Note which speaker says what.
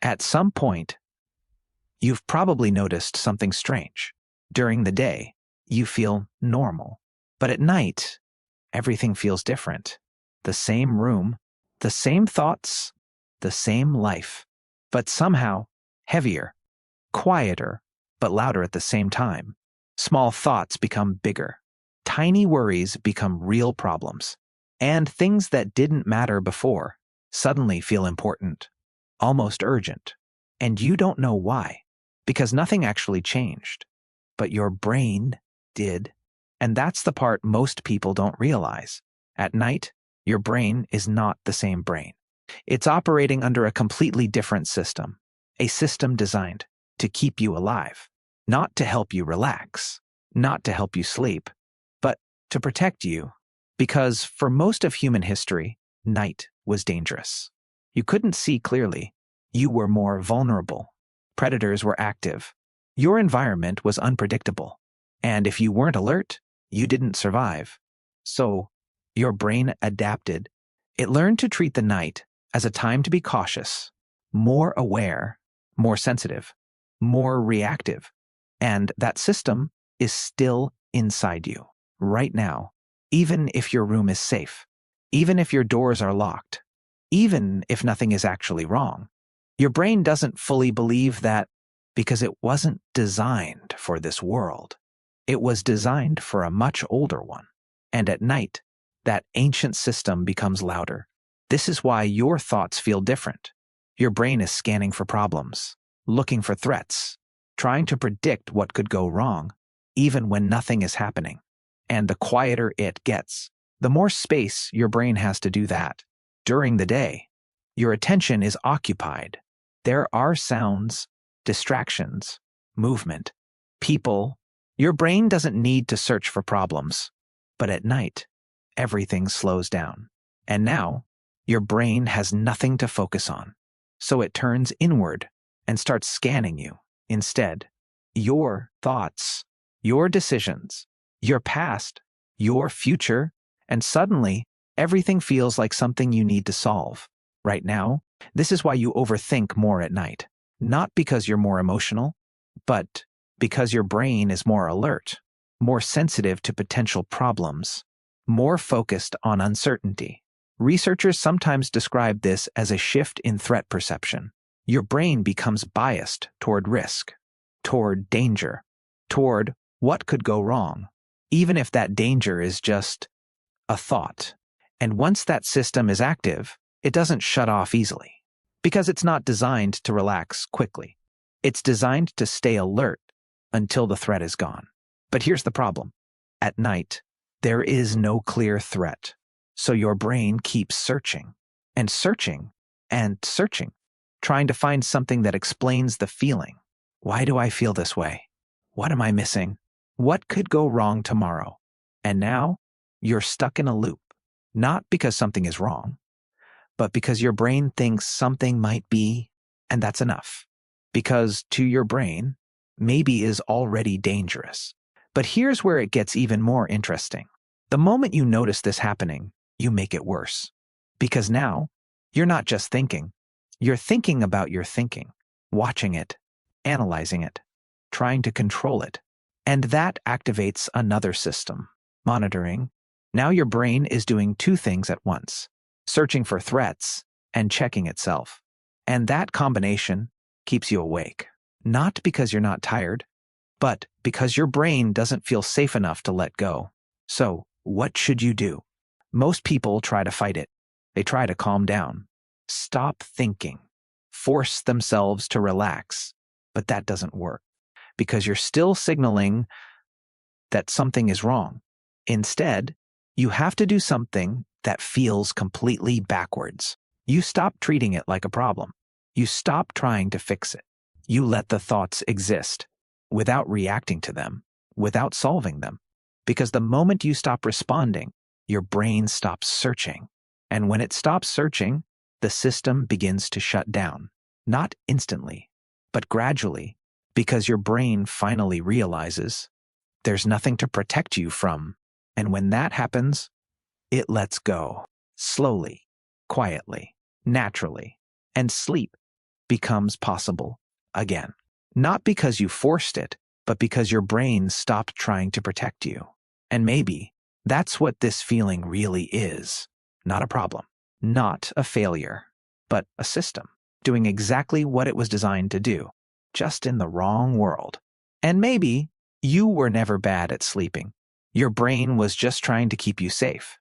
Speaker 1: At some point, you've probably noticed something strange. During the day, you feel normal. But at night, everything feels different. The same room, the same thoughts, the same life, but somehow heavier, quieter, but louder at the same time. Small thoughts become bigger. Tiny worries become real problems. And things that didn't matter before suddenly feel important, almost urgent. And you don't know why, because nothing actually changed. But your brain did. And that's the part most people don't realize. At night, your brain is not the same brain. It's operating under a completely different system, a system designed to keep you alive, not to help you relax, not to help you sleep, but to protect you. Because for most of human history, night was dangerous. You couldn't see clearly. You were more vulnerable. Predators were active. Your environment was unpredictable. And if you weren't alert, you didn't survive. So, your brain adapted. It learned to treat the night as a time to be cautious, more aware, more sensitive, more reactive. And that system is still inside you, right now, even if your room is safe, even if your doors are locked, even if nothing is actually wrong. Your brain doesn't fully believe that because it wasn't designed for this world. It was designed for a much older one. And at night, that ancient system becomes louder. This is why your thoughts feel different. Your brain is scanning for problems, looking for threats, trying to predict what could go wrong, even when nothing is happening. And the quieter it gets, the more space your brain has to do that. During the day, your attention is occupied. There are sounds, distractions, movement, people. Your brain doesn't need to search for problems. But at night, everything slows down. And now, your brain has nothing to focus on. So it turns inward and starts scanning you instead. Your thoughts, your decisions, your past, your future, and suddenly, everything feels like something you need to solve. Right now, this is why you overthink more at night. Not because you're more emotional, but because your brain is more alert, more sensitive to potential problems, more focused on uncertainty. Researchers sometimes describe this as a shift in threat perception. Your brain becomes biased toward risk, toward danger, toward what could go wrong, even if that danger is just a thought. And once that system is active, it doesn't shut off easily, because it's not designed to relax quickly. It's designed to stay alert until the threat is gone. But here's the problem. At night, there is no clear threat. So your brain keeps searching and searching and searching, trying to find something that explains the feeling. Why do I feel this way? What am I missing? What could go wrong tomorrow? And now, you're stuck in a loop, not because something is wrong, but because your brain thinks something might be, and that's enough. Because to your brain, maybe is already dangerous. But here's where it gets even more interesting. The moment you notice this happening, you make it worse. Because now, you're not just thinking. You're thinking about your thinking, watching it, analyzing it, trying to control it. And that activates another system, monitoring. Now your brain is doing two things at once, searching for threats and checking itself. And that combination keeps you awake, not because you're not tired, but because your brain doesn't feel safe enough to let go. So, what should you do? Most people try to fight it. They try to calm down, stop thinking, force themselves to relax. But that doesn't work, because you're still signaling that something is wrong. Instead, you have to do something that feels completely backwards. You stop treating it like a problem. You stop trying to fix it. You let the thoughts exist without reacting to them, without solving them. Because the moment you stop responding, your brain stops searching. And when it stops searching, the system begins to shut down. Not instantly, but gradually, because your brain finally realizes there's nothing to protect you from. And when that happens, it lets go, slowly, quietly, naturally, and sleep becomes possible again. Not because you forced it, but because your brain stopped trying to protect you. And maybe that's what this feeling really is. Not a problem, not a failure, but a system doing exactly what it was designed to do, just in the wrong world. And maybe you were never bad at sleeping. Your brain was just trying to keep you safe.